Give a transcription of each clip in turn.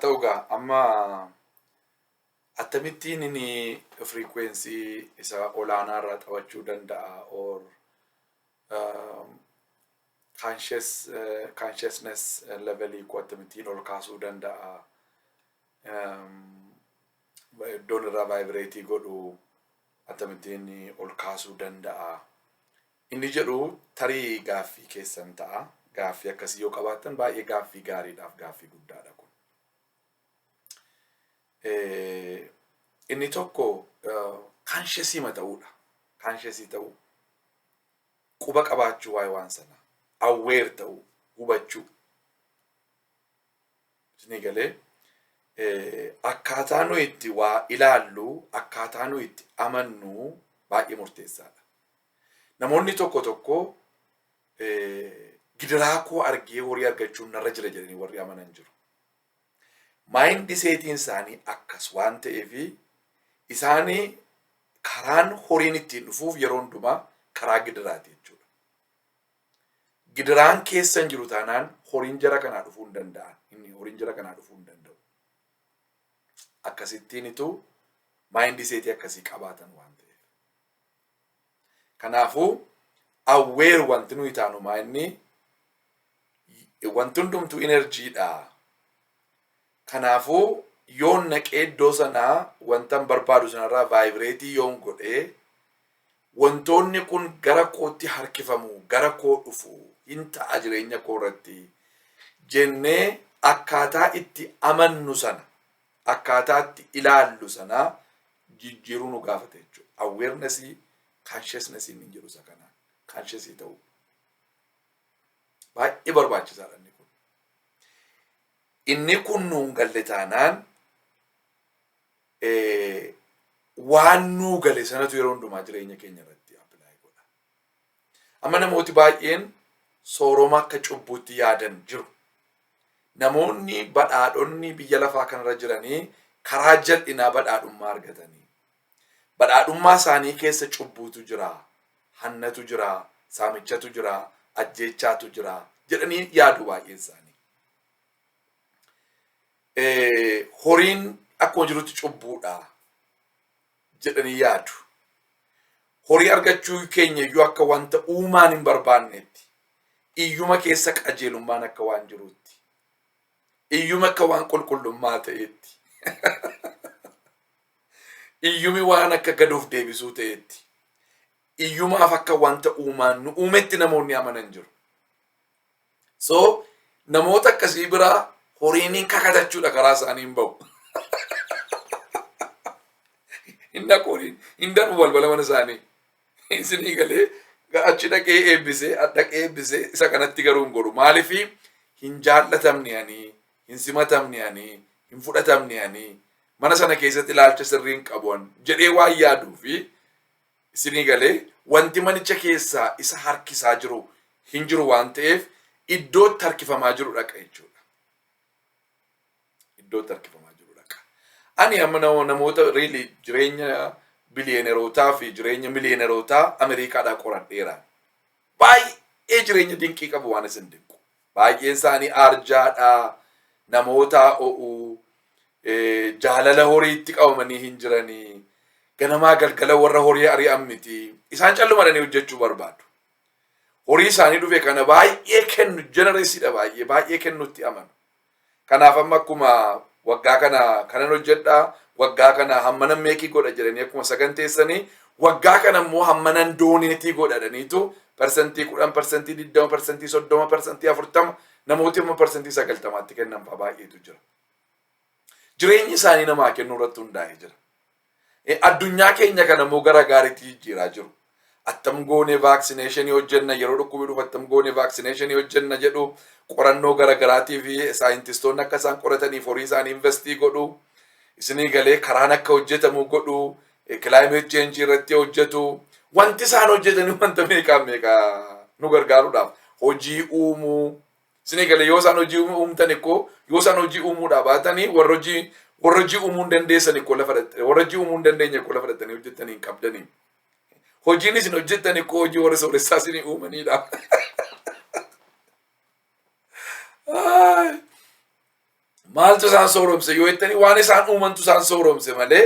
ta'ugaa amma akkamittiin inni frequency isa olaanaa irraa taphachuu danda'a or consciousness levelii koo akkamittiin ol kaasuu danda'a iddoon irraa vibrate godhu akkamittiin ol kaasuu danda'a inni jedhu tarii gaaffii keessan ta'a. Gaaffii akkasii yoo qabaattan baay'ee gaaffii gaariidhaaf gaaffii guddaadha kun. Inni tokko consciousii ta'uudha. Consciousii ta'uu. Quba qabaachuu waa'ee waan sana. Aware ta'uu. Hubachuu. Isin galee akkaataa nuyi itti waa ilaallu, akkaataa nuyi itti amannu baay'ee murteessaadha. Namoonni tokko gidiraa koo argee horii argachuun narra jira jedhanii warri amanan jiru. Maayindi seetiin isaanii akkas waan ta'eef isaanii karaan horiin ittiin dhufuuf yeroo hundumaa karaa gidiraati jechuudha. Gidiraan keessan jiru taanaan horiin jara kanaa dhufuu hin danda'an. Inni horiin jara kanaa dhufuu hin danda'u. Akkasittiinitu maayindi seetii akkasii qabaatan waan ta'eef. Kanaafuu awweer wanti nuyi taanu maayinni wanti hundumtuu enerjiidha. Kanaafuu yoon naqee iddoo sanaa wantan barbaadu sanarraa vaayibireetii yoon godhee wantoonni kun gara kootti harkifamu, gara koo dhufu hin ta'a jireenya koo irratti jennee akkaataa itti amannu sana, akkaataa itti ilaallu sana jijjiiruu nu gaafata jechuudha. Awarenessii, consciousnessii hin jiru isa kanaan. Consciousii ta'uu. Baay'ee barbaachisaadha inni kun. Inni kun nuun galle taanaan waan nuu gale sanatu yeroo hundumaa jireenya keenya irratti appilaayi godha. Amma namooti baay'een sooroma akka cubbuutti yaadan jiru. Namoonni badhaadhonni biyya lafaa kanarra jiranii karaa jal'inaa badhaadhummaa argatanii. Badhaadhummaa isaanii keessa cubbuutu jira, hannatu jira, saamichatu jira, ajjeechaatu jira jedhanii yaadu baay'een isaanii. Horiin akkuma jirutti cubbuudha jedhanii yaadu. Horii argachuu keenya iyyuu akka wanta uumaan hin barbaannetti, iyyuma keessa qajeelummaan akka waan jirutti, iyyuma akka waan qulqullummaa ta'etti, iyyumi waan akka gaduuf deebisuu ta'etti, iyyumaaf akka wanta uumaan nu uumetti namoonni amanan jiru. So namoota akkasii biraa horiin kakatachuudha karaa isaanii hin ba'u. Inna horiin hin darbu balbala mana isaanii. Isinii galee achi dhaqee eebbisee, dhaqee eebbisee isa kanatti garuu hin godhu. Maaliif hin jaallatamni ani, hin simatamni ani, hin fudhatamni ani, mana sana keessatti ilaalcha sirrii hin qabuun jedhee waan yaaduu fi isinii galee wanti manicha keessaa isa harkisaa jiru hin jiru waan ta'eef iddootti harkifamaa jiru dhaqa jechuudha. Iddootti harkifamaa jiru dhaqa. Ani amma namoota really jireenya biliyoonerootaa fi jireenya miliyoonerootaa Ameerikaadhaa qoradheera. Baay'ee jireenya dinqii qabu waan isin dinqu. Baay'een isaanii arjaadhaa, namoota o'uu, jaalala horiitti qabamanii hin jiranii, ganamaa galgala warra horii ari'an miti. Isaan callumadhanii hojjechuu barbaadu. Horii isaanii dhufe kana baay'ee kennu, generesiidha baay'ee kennutti amanu. Kanaaf amma akkuma waggaa kana kanan hojjedhaa, waggaa kana hammanan meekii godha jedhanii akkuma saganteessanii, waggaa kana immoo hammanan dooneetii godhadhaniitu persentii 10, persentii 20, persentii 30, persentii 40 namooti amma persentii 90tti kennan fa'aa baay'eetu jira. Jireenyi isaanii namaa kennuu irratti hundaa'ee jira. Addunyaa keenya kana immoo gara gaariitti jijjiiraa jiru. Attam goone vaaksineeshinii hojjenna yeroo dhukkubni dhufu attam goone vaaksineeshinii hojjenna jedhu qorannoo garaagaraatii fi saayintistoonni akka isaan qorataniif horii isaanii investii godhu. Isinii galee karaan akka hojjetamu godhu, climate change irratti hojjetu. Wanti isaan hojjetanii wanta meeqaa nu gargaaruudhaaf hojii uumuu. Isinii galee yoo isaan hojii uumtan ikkoo yoo isaan hojii uumuudhaa baatanii warra hojii uumuu hin dandeessan ikkoo lafa dhattanii warra hojii uumuu hin dandeenye ikkoo lafa dhattanii hojjetanii hin qabdanii. Hojiin isin hojjettan ikkoo hojii warra sooressaa isinii uumanidha. maaltu isaan sooromse yoo jettani waan isaan uumantu isaan sooromse malee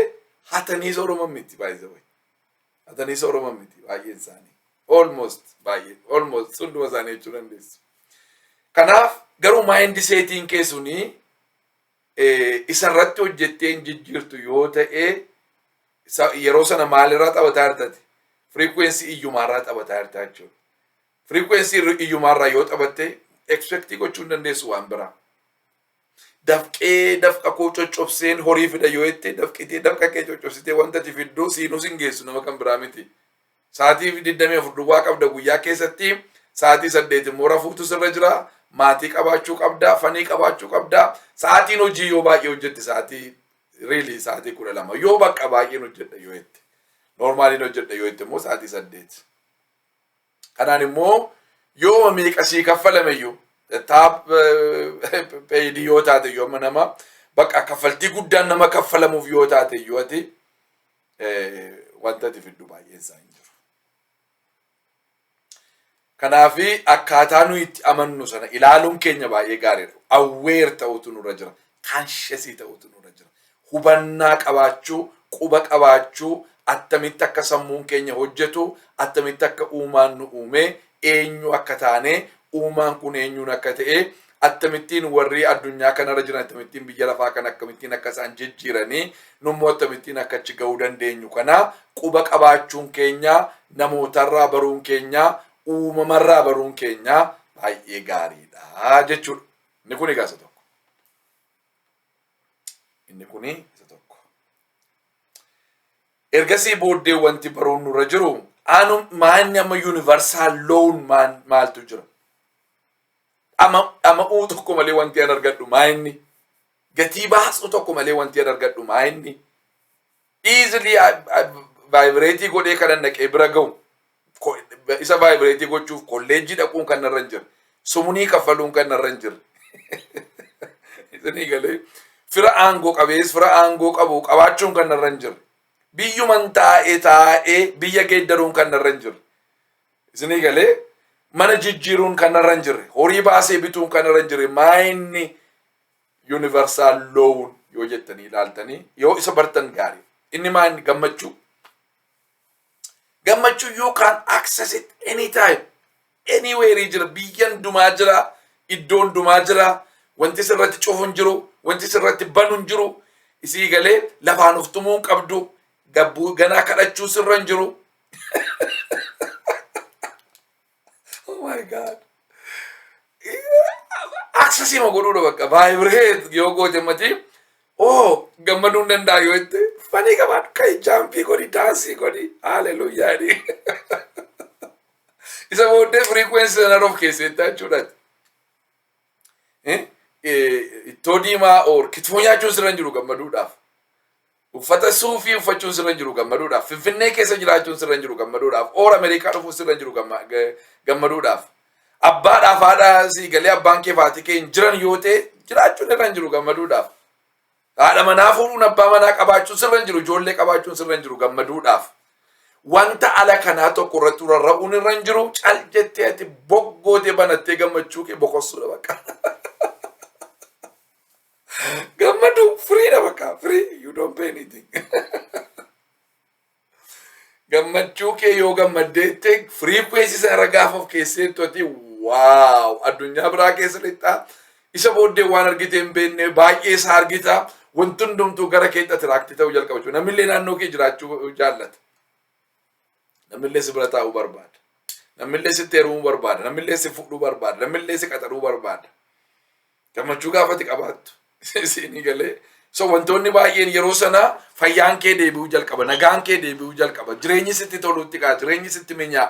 hatanii sooroman miti baay'ee. Hatanii sooroman miti baay'een isaanii. Almost hunduma isaanii jechuu dandeessu. Kanaaf garuu maayindi seetiin keessunii isarratti hojjettee jijjiirtu yoo ta'e yeroo sana maalirraa taphataa jirtati? Frequency iyyumaarraa taphataa jirta jechuudha. Frequency iyyumaarraa yoo taphatte expectii gochuu hin dandeessu waan biraa. Dafqa koo coccobseen horii fida yoo jette dafqa kee coccobsitee wanta ati fidduu siinus hin geessu nama kan biraa miti. Sa'aatii 24 duwwaa qabda guyyaa keessatti sa'aatii 8 immoo rafuutu sirra jira. Maatii qabaachuu qabda, fanii qabaachuu qabda. Sa'aatiin hojii yoo baay'ee hojjette sa'aatii 12 yoo bakka baay'een hojjedha yoo jette. Normaaliin hojjedha yoo jette immoo sa'aatii 8. Kanaan immoo yoo meeqasii kaffalameyyuu taap peedii yoo taate yoo nama bakka kaffaltii guddaan nama kaffalamuuf yoo taate yoo ati wanta ati fiddu baay'een isaa hin jiru. Kanaafi akkaataa nuyi itti amannu sana ilaaluun keenya baay'ee gaariidha. Awweer ta'utu nurra jira. Kaanshesii ta'utu nurra jira. Hubannaa qabaachuu, quba qabaachuu, attamitti akka sammuun keenya hojjetu, attamitti akka uumaan nu uume, eenyu akka taane, uumaan kun eenyuun akka ta'e, attamittiin warri addunyaa kanarra jiran attamittiin biyya lafaa kan akkamittiin akka isaan jijjiiranii nummoo attamittiin akka achi ga'uu dandeenyu kana quba qabaachuun keenya, namootarraa baruun keenya, uumamarraa baruun keenya baay'ee gaariidha jechuudha. Inni kun egaa isa tokko. Inni kun isa tokko. Ergasii booddee wanti baruun nurra jiru maanni amma universal lawn maaltu jira? Ama uu tokko malee wanti an argadhu maayinni? Gatii baasuu tokko malee wanti an argadhu maayinni? Easily vibrate godhee kanan naqee bira ga'u. Isa vibrate gochuuf kolleejjii dhaquun kan narra hin jirre. Sumunii kaffaluun kan narra hin jirre. Isanii galee fira aangoo qabees fira aangoo qabu qabaachuun kan narra hin jirre. Biyyuman taa'ee biyya geeddaruun kan narra hin jirre. Isanii galee mana jijjiiruun kan narra hin jirre. Horii baasee bituun kan narra hin jirre. Maayinni universal lawn yoo jettanii ilaaltanii yoo isa bartan gaarii. Inni maayinni gammachuu. Gammachuu you can access it anytime. Anywhere jira. Biyyan dumaa jira. Iddoon dumaa jira. Wanti sirratti cufu hin jiru. Wanti sirratti banu hin jiru. Isii galee lafaan uftumuu hin qabdu. Gabbuu ganaa kadhachuu sirra hin jiru. Oh my God. Access hima godhuudha bakka. Vibrate yoo goote mati. Oh gammaduun danda'a yoo jette. Fanii qabaadhu kai jaampii godhi daansii godhi. Hallelujah. Isa booddee frequency sana of keessatti jechuudha. Ittoo diimaa or kitfoo nyaachuun sirra hin jiru gammaduudhaaf. Uffata suufii uffachuun sirra hin jiru gammaduudhaaf. Finfinnee keessa jiraachuun sirra hin jiru gammaduudhaaf. Or Ameerikaa dhufuun sirra hin jiru gammaduudhaaf. Abbaadhaaf haadha sii galee abbaan kee faatii kee hin jiran yoo ta'e jiraachuun irra hin jiru gammaduudhaaf. Haadha manaa fuudhuun abbaa manaa qabaachuun sirra hin jiru ijoollee qabaachuun sirra hin jiru gammaduudhaaf. Wanta ala kanaa tokko irratti rarra'uun irra hin jiru cal jettee ati boggootee banattee gammachuu kee boqossuudha bakka. Gammadu free da bakka free you don't pay anything. Gammachuu kee yoo gammaddeette frequency isa irra gaafa of keesseettu ati waaw addunyaa biraa keessa lixxaa isa booddee waan argite hin beekne baay'ee isaa argita wanti hundumtuu gara keetti atiraaktii ta'uu jalqaba jechuudha. Namillee naannoo kee jiraachuu jaallata. Namillee si bira taa'uu barbaada. Namillee si heerumuu barbaada. Namillee si fuudhuu barbaada. Namillee si qaxaruu barbaada. Gammachuu gaafati qabaattu. Isinii galee. So wantoonni baay'een yeroo sana fayyaan kee deebi'uu jalqaba. Nagaan kee deebi'uu jalqaba. Jireenyi sitti toluutti ka'a. Jireenyi sitti minyaa.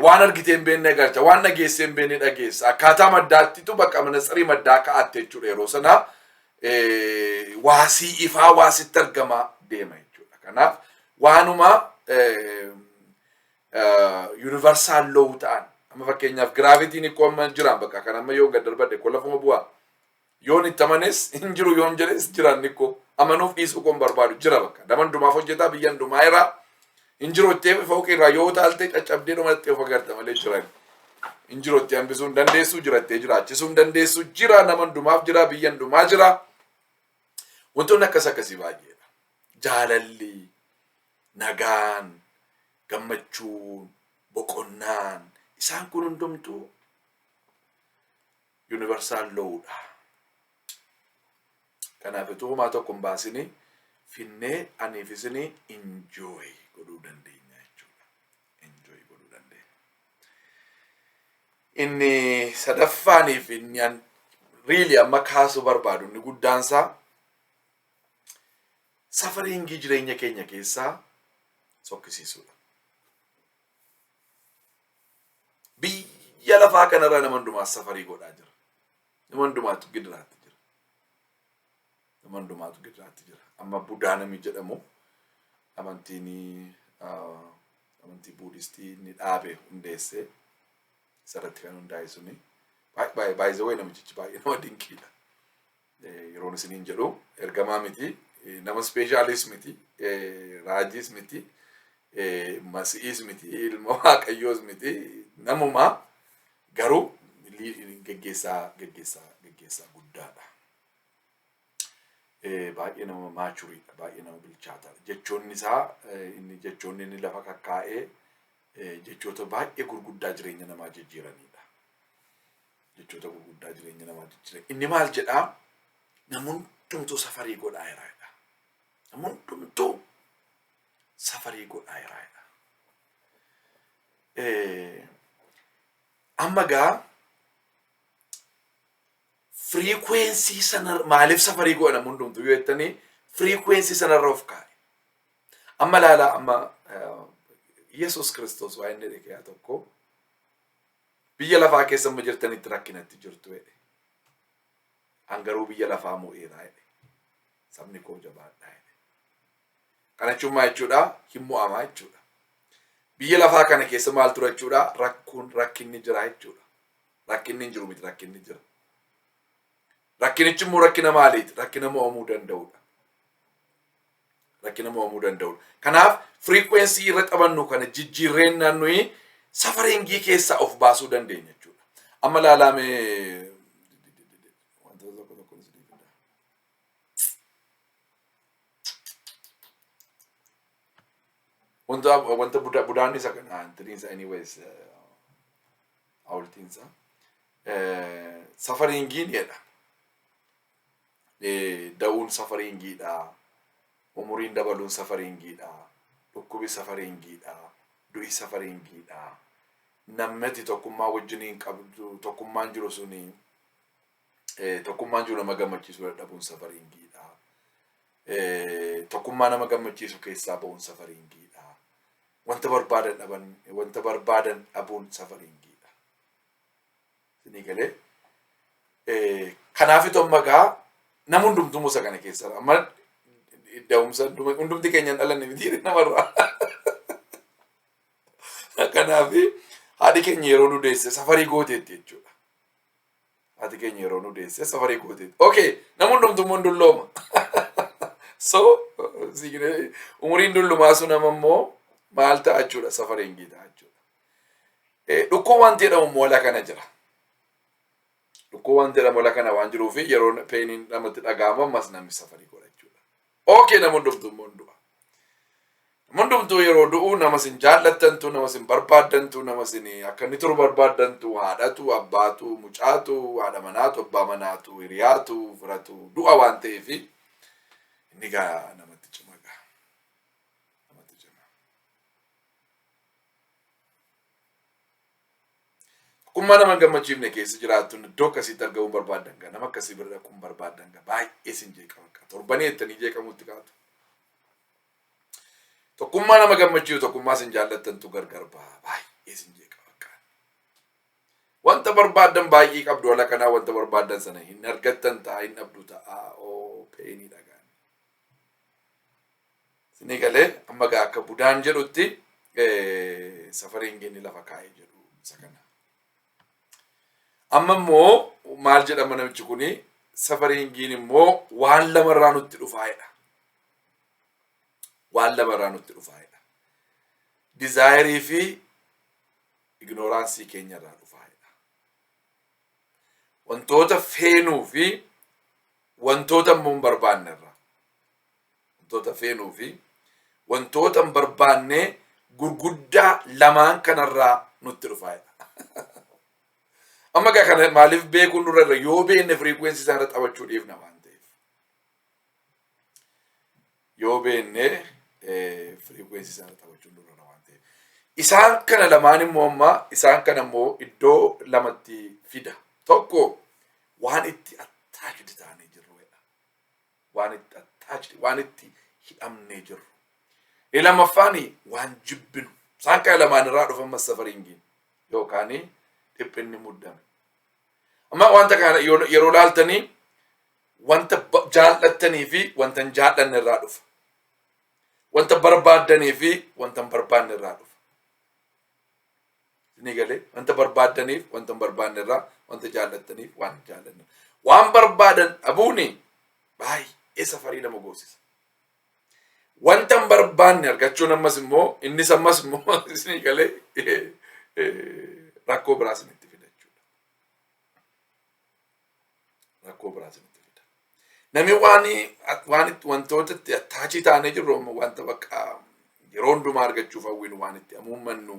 Waan argitee hin beekne agarta. Waan dhageessee hin beekne dhageessa. Akkaataa maddaattitu bakka manatsirii maddaa ka'atte jechuudha yeroo sana. Waasii ifaa waasitti argamaa deema jechuudha. Kanaaf waanuma universal law ta'an. Amma fakkeenyaaf giraavitiin ikkoo amma jiran bakka kan amma yoo gad darbadde koo lafuma bu'aa. Yoon itti amanes hin jiru yoon jedhes jiran ikkoo amanuuf dhiisuu koon barbaadu jira bakka. Daman dumaaf hojjetaa biyyan dumaa irraa hin jiru itti fooqii irraa yoo taalte caccabdee dhumaatti of agarta malee jiran. injirotti hambisuu hin dandeessu, jirattee jiraachisuu hin dandeessu, jira nama hundumaaf jira, biyya hundumaa jira. Wantoonni akkasii baay'eedha. Jaalalli, nagaan, gammachuun, boqonnaan isaan kun hundumtuu universal law'dha. Kanaaf utuu homaa tokko hin baasini finnee aniif isinii enjoy godhuu dandeenya jechuudha. Enjoy godhuu dandeenya. Inni sadaffaaniif inni really amma kaasuu barbaadu inni guddaansaa safariingii jireenya keenya keessaa sokkisiisuudha. Biyya lafaa kanarraa nama hundumaa safarii godhaa jira. Nama hundumaatu gidiraatti jira. Nama hundumaatu gidiraatti jira. Amma Budaa namni jedhamu amantii buudistii ni dhaabe hundeessee isarratti kan hundaa'e suni by the way namichichi baay'ee nama dinqiidha. Yeroon isiniin jedhu ergamaa miti, nama specialist miti, raajis miti, masi'is miti, ilma waaqayyoos miti, namuma garuu geggeessaa guddaadha. Baay'ee nama maachuriidha, baay'ee nama bilchaataadha. Jechoonni isaa jechoonni inni lafa kakkaa'ee jechoota baay'ee gurguddaa jireenya namaa jijjiiranidha. Jechoota gurguddaa jireenya namaa jijjiiran. Inni maal jedhaa? Namoonni hundumtuu safarii godhaa jiraadha. Namoonni hundumtuu safarii godhaa jiraadha. Amma gaa frequency sana maaliif safarii godha namoonni hundumtuu yoo jettanii frequency sanarra of kaa'e. Amma laala amma Yesus Kiristoos waa inni dhaqee tokko biyya lafaa keessa amma jirtanitti rakkinatti jirtu jedhe. Angaruu biyya lafaa mo'eeraa jedhe. Sabni koo jabaadhaa jedhe. Kana jechuun jechuudha hin mo'amaa jechuudha. Biyya lafaa kana keessa maal tura jechuudha? Rakkinni jira jechuudha. Rakkinni hin jiru miti, rakkinni jira. Rakkinichi immoo rakkina maaliiti? Rakkina mo'amuu danda'udha. Rakkina mo'amuu danda'udha. Kanaaf frequency irra qabannu kana jijjiirreen naannoo safariingii keessaa of baasuu dandeenya jechuudha. Amma laalamee wanta Budaan isa kana antiniinsa anyways awultiinsa safariingiin jedha. Da'uun safariingiidha. Umuriin dabaluun safariingiidha. Dhukkubi safariingiidha. Du'i safariingiidha. Namni tokkummaa wajjiniin qabdu tokkummaan jiru suni tokkummaan jiru nama gammachiisu dhabuun safariingiidha. Tokkummaa nama gammachiisu keessaa ba'uun safariingiidha. Wanta barbaadan dhabuun safariingiidha. Isinii galee kanaaf amma gaa nama hundumtuu musa kana keessa amma da'umsa hundumti keenya hin dhalanne miti namarraa. Kanaaf haadhi keenya yeroo nu deesse safarii gooteetti jechuudha. Haadhi keenya yeroo nu deesse safarii gooteetti. Okay, nama hundumtuu immoo dullooma. So umuriin dullumaa sun nama immoo maal ta'a jechuudha? Safariingii ta'a jechuudha. Dhukkoo wanti jedhamu moola kana jira. Dhukkoo wanti jedhamu moola kana waan jiruufi yeroo peeniin namatti dhaga'amu ammas namni safarii godha jechuudha. Okay, nama hundumtuu immoo du'a. Hundumtuu yeroo du'u nama sin jaallattantu, nama sin barbaaddantu, nama sin akka inni turu barbaaddantu, haadhatu, abbaatu, mucaatu, haadha manaatu, abbaa manaatu, hiriyaatu, firatu du'a waan ta'eef inni gaa namatti cima gaa. Namatti cima. Tokkummaa nama gammachiifne keessa jiraattu iddoo akkasiitti argamuun barbaaddan gaa. Nama akkasii bira dhaquun barbaaddan gaa. Baay'ee sin jeeqama gaa. Torbanii jettanii jeeqamuutti kaatu. Tokkummaa nama gammachiisu tokkummaa sin jaallattantu gargar ba'a. Baay'ee sin jeeqama gaa. Wanta barbaaddan baay'ee qabdu wala kanaa wanta barbaaddan sana hin argattan ta'a, hin dhabdu ta'a. Peenii dhagaan. Isinii galee amma gaa akka Budaan jedhutti safariingiin lafa kaa'ee jedhu isa kana. Amma immoo maal jedhama namichi kuni? Safariingiin immoo waan lamarraa nutti dhufaa'edha. Waan lamarraa nutti dhufaa'edha. Desire fi ignoraansii keenyarraa dhufaa'edha. wantoota feenuu fi wantoota immoo hin barbaanne irraa. Wantoota feenuu fi wantoota hin barbaanne gurguddaa lamaan kanarraa nutti dhufaa. Amma gaa kana maaliif beekuun nurra irra yoo beekne frequency isaanirra taphachuu dhiifna waan ta'eef. Yoo beekne frequency isaanirra taphachuu nurra waan ta'eef. Isaan kana lamaan immoo amma isaan kana immoo iddoo lamatti fida. Tokko waan itti attached taanee jirrudha. Waan itti attached, waan itti hidhamnee jirru. Lammaffaan waan jibbinu. Isaan kana lamaan irraa dhufan masafariingiin yookaan dhiphinni muddame. Amma wanta kana yeroo laaltanii wanta jaallattanii fi wanta hin jaallanne irraa dhufa. Wanta barbaaddanii fi wanta hin barbaanne irraa dhufa. Ni galee wanta barbaaddaniif wanta hin barbaanne irraa wanta jaallattaniif waan hin jaallanne. Waan barbaadan dhabuuni baay'ee safarii nama goosisa. Wanta hin barbaanne argachuun ammas immoo innis ammas immoo ni galee rakkoo biraas itti fida jechuudha. Rakkoo biraas itti fida. Namni waan wantoota itti attachii taanee jirru wanta bakka yeroo hundumaa argachuuf hawwinu waan itti amuummannu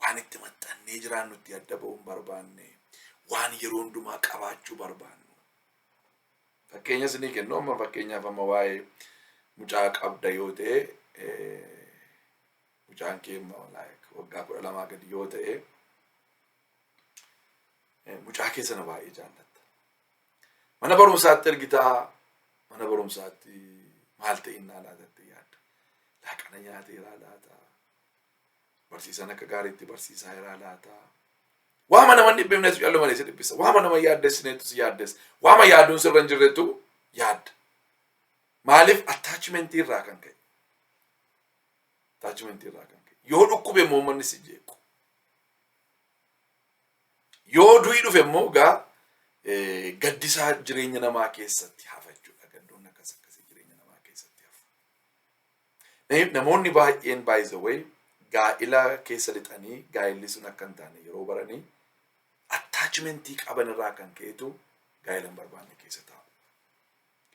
waan itti maxxannee jiraannu itti adda ba'uu hin barbaanne waan yeroo hundumaa qabaachuu barbaannu. Fakkeenya isinii kennu amma fakkeenyaaf amma waa'ee mucaa qabda yoo ta'e mucaan keemma waggaa 12 gadi yoo ta'e mucaa keessa na baay'ee jaallatta. Mana barumsaatti ergitaa mana barumsaatti maal ta'inaa laatatte yaadda. Laaqana nyaateeraa laata. Barsiisan akka gaariitti barsiisaa irraa laata. Waama nama dhibbifneetu callu malee si dhibbisa. Waama nama yaaddessineetu si yaaddes. Waama yaaduun sirra hin jirretu yaadda. Maaliif attachmentii irraa kan ka'e. Attachmentii irraa kan ka'e. Yoo dhukkube immoo manni si jeequ. Yoo du'i dhufe immoo gaa gaddisaa jireenya namaa keessatti hafa jechuudha. Gaddoon akkasii jireenya namaa keessatti hafa. Namoonni baay'een by the way gaa'ila keessa lixanii gaa'illi sun akka hin taane yeroo baranii attachmentii qaban irraa kan ka'etu gaa'ila hin barbaanne keessa taa'u.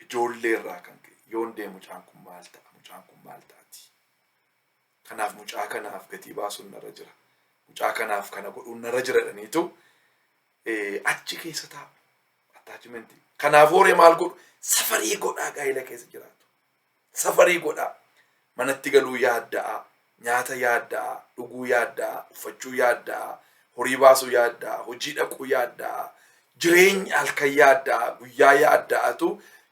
Ijoollee irraa kan ka'e yoon deemu mucaan kun maal ta'a mucaan kun maal ta'ati. Kanaaf mucaa kanaaf gatii baasuun narra jira. Mucaa kanaaf kana godhuun narra jira jedhaniitu achi keessa taa'u. Attachmentii. Kanaaf hooree maal godhu safarii godhaa gaa'ila keessa jiraatu. Safarii godhaa. Manatti galuu yaadda'a. Nyaata yaadda'a. Dhuguu yaadda'a. Uffachuu yaadda'a. Horii baasuu yaadda'a. Hojii dhaquu yaadda'a. Jireenya halkan yaadda'a. Guyyaa yaadda'atu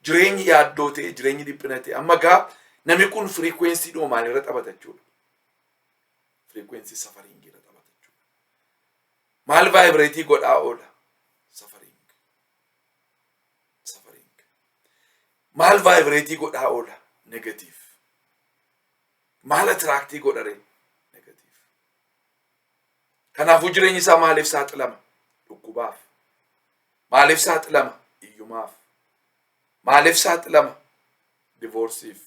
jireenyi yaaddoo ta'e jireenyi dhiphina ta'e amma gaa namni kun frequency dhuma maalirra taphata jechuudha. Frequency safariingi irra taphata jechuudha. Maal vibratii godhaa oola? Safariingi. Safariingi. Maal vibratii godhaa oola? Negative. Maal attraactii godhare? Negative. Kanaafuu jireenyi isaa maaliif saaxilama? Dhukkubaaf. Maaliif saaxilama? Iyyumaaf. Maaliif saaxilama? Divorsiif.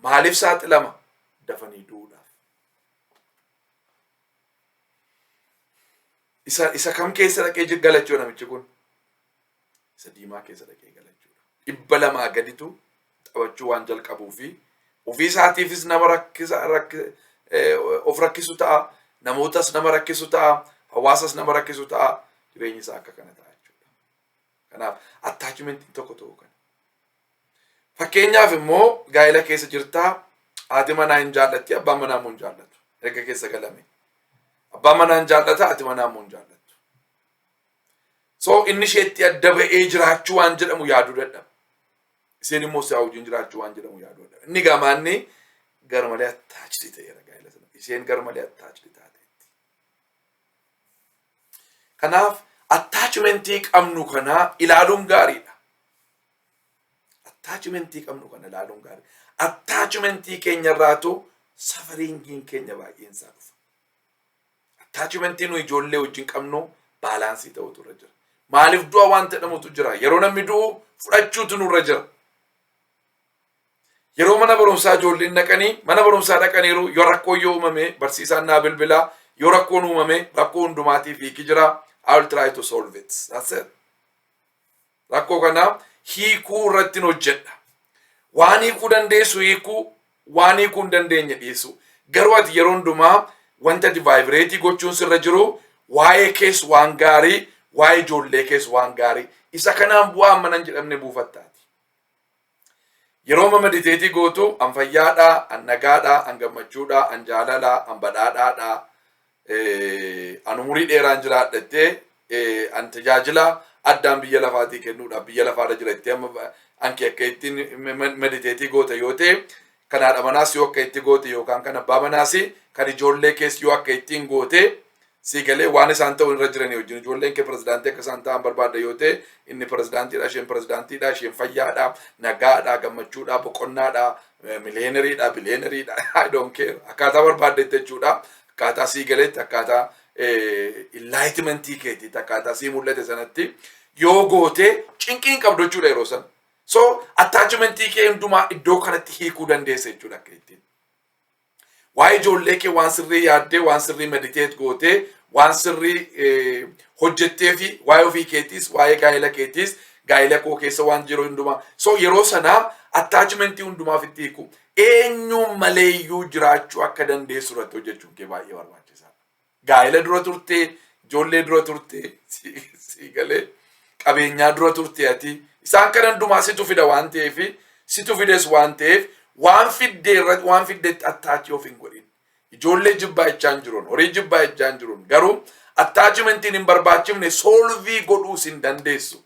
Maaliif saaxilama? Dafanii duudhaaf. Isa kam keessa dhaqee galachuu namichi kun? Isa diimaa keessa dhaqee galachuudha. 200 gaditu taphachuu waan jalqabuu fi ofii isaatiifis nama of rakkisu ta'a. Namootas nama rakkisu ta'a. Hawaasas nama rakkisu ta'a. Jireenyi isaa akka kana ta'a jechuudha. Kanaaf attachmentiin tokko ta'uu kana. Fakkeenyaaf immoo gaa'ila keessa jirtaa haati manaa hin jaallatti abbaan manaa immoo hin jaallatu. Erga keessa galame. Abbaan manaa hin jaallata haati manaa immoo hin jaallatu. So inni isheetti adda ba'ee jiraachuu waan jedhamu yaaduu dadhaba. Isheen immoo isaa wajjin jiraachuu waan jedhamu yaaduu dadhaba. Inni gamaanni garmalee attached ta'eera gaa'ila sana. Isheen garmalee attached taateetti. Kanaaf attachmentii qabnu kana ilaaluun gaariidha. Attachmentii qabnu kana ilaaluun gaarii. Attachmentii keenya irraatu safariingiin keenya baay'een isaa dhufa. Attachmentii nu ijoollee wajjin qabnu baalaansii ta'utu irra jira. Maaliif du'a waan jedhamutu jira. Yeroo namni du'u fudhachuutu nurra jira. Yeroo mana barumsaa ijoolleen dhaqanii mana barumsaa dhaqaniiru yoo rakkoo yoo uumame barsiisaan naa bilbilaa yoo rakkoon uumame rakkoo hundumaatiif hiiki jira. I will try to solve it. That's it. rakkoo kana hiikuu irratti hojjedha. Waan hiikuu dandeessu hiikuu, waan hiikuu hin dandeenye dhiisu. Garuu ati yeroo hundumaa wanta ati vaayibireetii gochuun sirra jiru waa'ee kees waan gaarii, waa'ee ijoollee kees waan gaarii. Isa kanaan bu'aa amma nan jedhamne buufattaati. Yeroo mediteetii gootu an fayyaadhaa, an nagaadhaa, an gammachuudhaa, an jaalalaa, an badhaadhaadhaa, an umurii dheeraan jiraadhattee an tajaajila addaan biyya lafaatii kennuudhaaf biyya lafaarra jirattee amma anki akka ittiin mediteetii goote yoo ta'e kan haadha manaas yoo akka itti goote yookaan kan abbaa manaas kan ijoollee kees yoo akka ittiin goote si galee waan isaan ta'u irra jiranii wajjin ijoolleen kee pirezidaantii akka isaan ta'an barbaadda yoo ta'e inni pirezidaantiidha, isheen pirezidaantiidha, isheen fayyaadha, nagaadha, gammachuudha, boqonnaadha, miliyeeneriidha, biliyeeneriidha, I don't care. Akkaataa barbaaddetti jechuudha. Akkaataa si galeetti, akkaataa enlightenmentii keetiitti, akkaataa si mul'ate sanatti yoo goote cinqiin qabdu jechuudha yeroo sana. So attachmentii kee hundumaa iddoo kanatti hiikuu dandeessa jechuudha akka ittiin. Waa'ee ijoollee kee waan sirrii yaaddee, waan sirrii mediteet gootee, waan sirrii hojjettee fi waa'ee ofii keetiis, waa'ee gaa'ela keetiis, gaa'ela koo keessa waan jiru hundumaa. So yeroo sanaa attachmentii hundumaaf itti hiiku. Eenyuun maleeyyuu jiraachuu akka dandeessu irratti hojjechuun kee baay'ee barbaachisaadha. Gaa'ela dura turtee, ijoollee dura turtee, si galee qabeenyaa dura turtee ati isaan kan hundumaa situ fida waan ta'eef, situ fides waan ta'eef waan fiddee irratti waan fiddeetti attaachii of hin godhin. Ijoollee jibbaa jechaan jiruun, horii jibbaa jechaan jiruun garuu attachmentiin hin barbaachifne solvii godhuus hin dandeessu.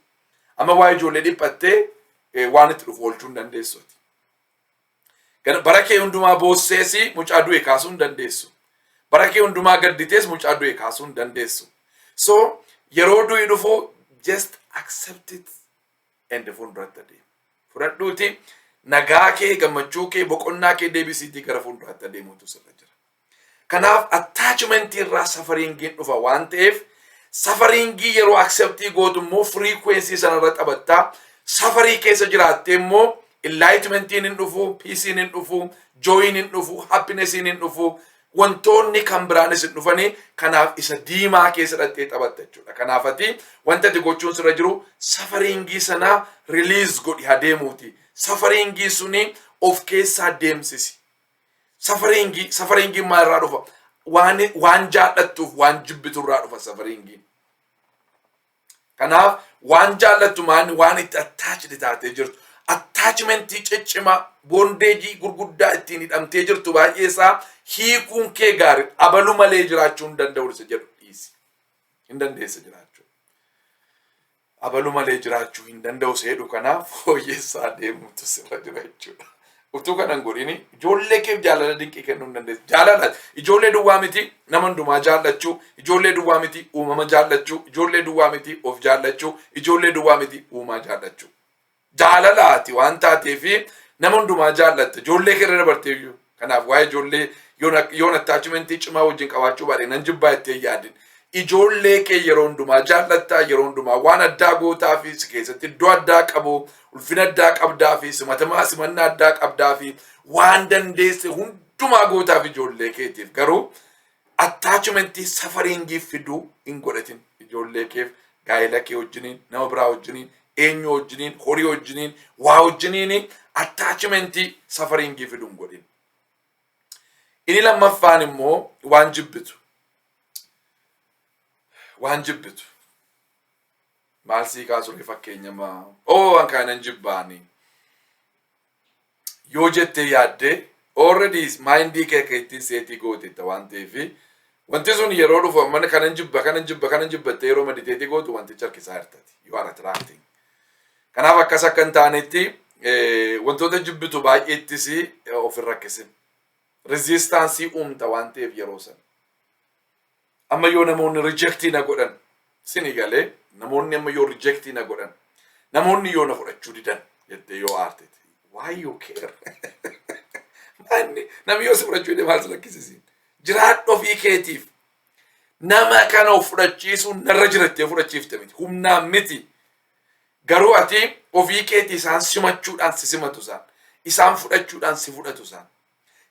Amma waa'ee ijoollee dhiphattee waan itti dhufu oolchuu hin dandeessu. Bara kee hundumaa boosseesi mucaa du'e kaasuu hin dandeessu. Bara kee hundumaa gadditees mucaa du'e kaasuu hin dandeessu. So yeroo du'i dhufu just accept it and fuulduratti adeemu. Fudhadhuuti nagaa kee, gammachuu kee, boqonnaa kee deebisiitii gara fuulduratti adeemuutu sirra jira. Kanaaf attachmentii irraa safariingiin dhufa waan ta'eef safariingii yeroo acceptii gootu immoo frequency sanarra taphattaa. Safarii keessa jiraattee immoo enlightenmentiin hin dhufu, peacein hin dhufu, joyin hin dhufu, happinessin hin dhufu, wantoonni kan biraanis hin dhufanii. Kanaaf isa diimaa keessa dhattee taphatta jechuudha. Kanaaf ati wanta ati gochuun sirra jiru safariingii sana release godhi adeemuuti. Safariingii suni of keessaa deemsisi. Safariingiin maal irraa dhufa? Waan jaallattuuf waan jibbitu irraa dhufa safariingiin. Kanaaf waan jaallattu waan itti attached taatee jirtu. Attachmentii ciccimaa bondeejii gurguddaa ittiin hidhamtee jirtu baay'ee isaa hiikuun kee gaarii. Abalu malee jiraachuu hin danda'u isa jedhu dhiisi. Hin dandeessa jiraachuu. Abalu malee jiraachuu hin danda'u seedhu kanaaf fooyyessaa deemuutu sirra jira jechuudha. Utuu kanan godhini ijoollee keef jaalala dinqii kennuu hin dandeessu. Jaalala ijoollee duwwaa miti nama hundumaa jaallachuu, ijoollee duwwaa miti uumama jaallachuu, ijoollee duwwaa miti of jaallachuu, ijoollee duwwaa miti uumaa jaallachuu. Jaalalaati waan taateefi nama hundumaa jaallatta. Ijoollee kee irra dabartee iyyuu. Kanaaf waa'ee ijoollee yoon attachmentii cimaa wajjin qabaachuu baadhe nan jibbaa ittee yaadin. Ijoollee kee yeroo hundumaa jaallattaa, yeroo hundumaa waan addaa gootaa fi si keessatti iddoo addaa qabu, ulfina addaa qabdaa fi simannaa addaa qabdaa fi waan dandeesse hundumaa gootaaf ijoollee keetiif. Garuu attachmentii safariingii fiduu hin godhatin. Ijoollee keef gaa'ela kee wajjiniin, nama biraa wajjiniin, eenyu wajjiniin, horii wajjiniin, waa wajjiniin attachmentii safariingii fiduu hin godhin. Inni lammaffaan immoo waan jibbitu. Waan jibbitu. Maal sii kaasuu fakkeenyamaa waan kaanan jibbaanii yoo jettee yaaddee already mindii kee akka ittiin seetii gootetta waan ta'eef wanti sun yeroo dhufu mana kanan jibbattee yeroo mediteetii gootu wanticha harkisaa hirtati. You are attracting. Kanaaf akkas akka hin taanetti wantoota jibbitu baay'eettis of hin rakkisin. Resistaansii uumta waan ta'eef yeroo sana. Amma yoo namoonni rejectii na godhan sini galee namoonni amma yoo rejectii na godhan namoonni yoo na fudhachuu didan jettee yoo aartete why you care? Namni yoo si fudhachuu dide maal si lakkisiisiin? Jiraadhu ofii keetiif. Nama kana of fudhachiisuun narra jirattee fudhachiifte miti. Humnaan miti. Garuu ati ofii keetii isaan simachuudhaan si simatu isaan. Isaan fudhachuudhaan si fudhatu isaan.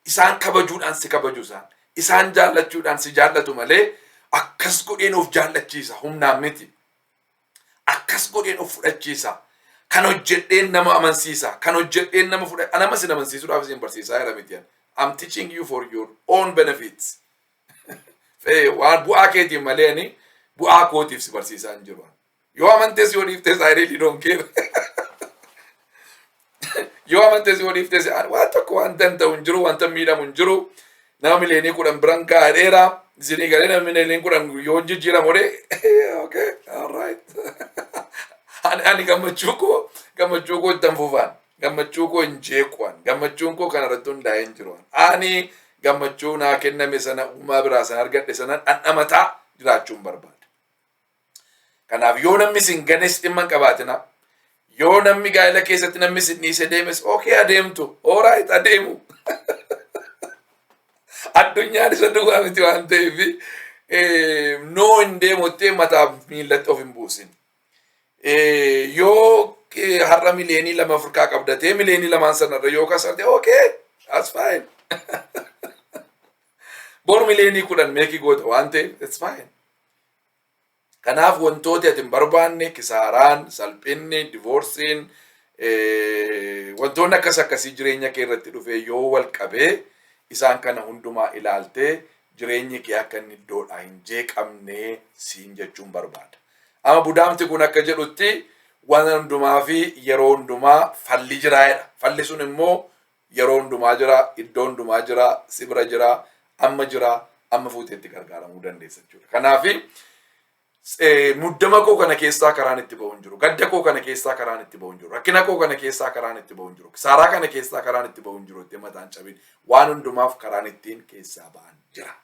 Isaan kabajuudhaan si kabaju isaan. Isaan jaallachuudhaan si jaallatu malee akkas godheen of jaallachiisa humnaan miti. Akkas godheen of fudhachiisa. kan hojjedheen nama amansiisa, kan hojjedheen nama fudha. Anama sin amansiisuudhaaf isin barsiisaa jira mitiyan. I'm teaching you for your own benefits. Waan bu'aa keetiin malee ani bu'aa kootiif si barsiisaa hin jiru. Yoo amantees yoo dhiiftees I really don't care. Yoo amantees yoo dhiiftees waan tokko waan danda'u hin jiru, wanta miidhamu hin jiru. Nama mileenii 10 biran gaadheera. Isinii galee nama mileenii 10 yoo jijjiiramu okay, all right. Ani gammachuu koo ittan fufaan, gammachuu koo hin jeeqwan, gammachuun koo kan irratti hundaa'ee hin jiru. Ani gammachuu naa kenname sana uumaa biraa sana argadhe sana dhandhamataa jiraachuun barbaada. Kanaaf yoo namni sin ganes dhimma hin qabaatina, yoo namni gaa'ela keessatti namni sin dhiise deemes okay adeemtu, all right adeemu. Addunyaan isa dhugaa miti waan ta'eef noo hin deemottee mataaf miillatti of hin buusin. Yoo har'a mileenii 2 Afrikaa qabdatee mileenii 2 sanarra yoo kasarte okay, that's fine. Bor mileenii 10 meekii goota waan ta'eef that's fine. Kanaaf wantooti ati hin barbaanne kisaaraan, salphinni, divorsiin, wantoonni akkasii jireenya kee irratti dhufee yoo wal qabee isaan kana hundumaa ilaaltee jireenyi kee akka inni iddoodhaa hin jeeqamne siin jechuun barbaada. Ama budaamti kun akka jedhutti waan hundumaa fi yeroo hundumaa falli jiraadha. Falli sun immoo yeroo hundumaa jira, iddoo hundumaa jira, si bira jira, amma fuuteetti gargaaramuu dandeessa jechuudha. Kanaaf muddama koo kana keessaa karaan itti ba'u hin jiru. Gadda koo kana keessaa karaan itti ba'u hin jiru. Rakkina koo kana keessaa karaan itti ba'u hin jiru. Kisaaraa kana keessaa karaan itti ba'u hin jiru. Itti mataan cabin waan hundumaaf karaan ittiin keessaa ba'an jira.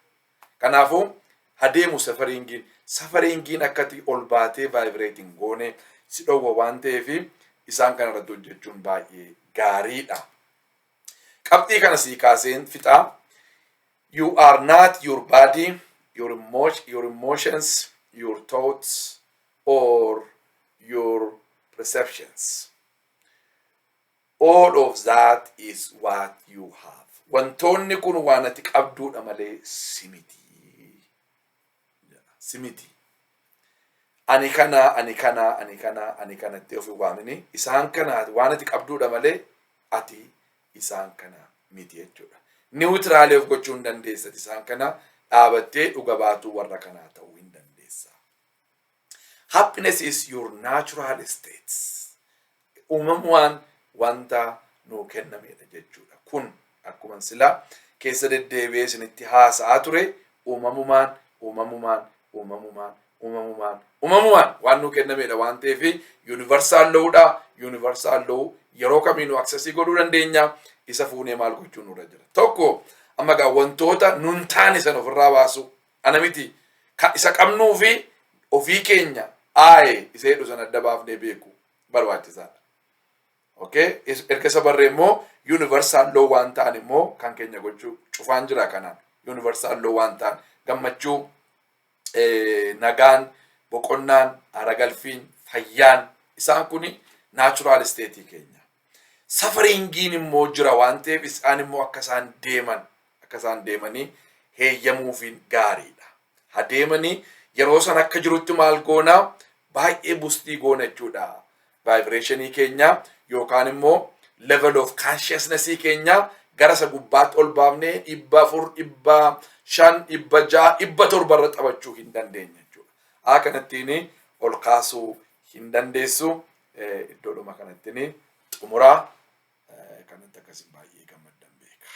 Kanaafuu adeemu safariingiin akkati ol baatee vibrating goone si dhowwa waan ta'eef isaan kana irratti hojjechuun baay'ee gaariidha. Qabxii kana sii kaaseen fixaa. You are not your body, your emotions, your thoughts, or your perceptions. All of that is what you have. Wantoonni kun waan ati qabduudha malee simiti. Ani kana itti ofi waamini. Isaan kana waan ati qabduudha malee ati isaan kana miti jechuudha. Neutraalii of gochuu hin dandeessa. Isaan kana dhaabattee dhuga baatuu warra kanaa ta'uu hin dandeessa. Happiness is your natural state. Uumamumaan wanta nuu kennamedha jechuudha. Kun akkuma silaa keessa deddeebi'ee isinitti haasa'aa ture uumamumaan waan nuu kennamedha waan ta'eef universal law'dha. Universal law yeroo kamiinuu accessii godhuu dandeenya. Isa fuunee maal gochuu nurra jira. Tokko amma gaa wantoota nun taane san ofirraa baasu. Ana miti isa qabnuu fi ofii keenya isa jedhu san adda baafnee beeku barbaachisaadha. Okay? Erga isa barree immoo universal law waan ta'an immoo kan keenya gochuu cufaan jira kanaan. Universal law waan ta'an gammachuu, nagaan, boqonnaan, aragalfiin, fayyaan isaan kuni natural state keenya. Safariingiin immoo jira waan ta'eef isaan immoo akka isaan deemanii heeyyamuufiin gaariidha. Adeemanii yeroo san akka jirutti maal goona baay'ee bustii goona jechuudha. Vibrationii keenya yookaan immoo level of consciousness keenya gara isa gubbaatti ol baafnee 400, 500, 600, 700 irra taphachuu hin dandeenya jechuudha. Kanattiin ol kaasuu hin dandeessu. Iddoodhuma kanattiin xumuraa kanatti akkasii baay'ee gammadan beeka.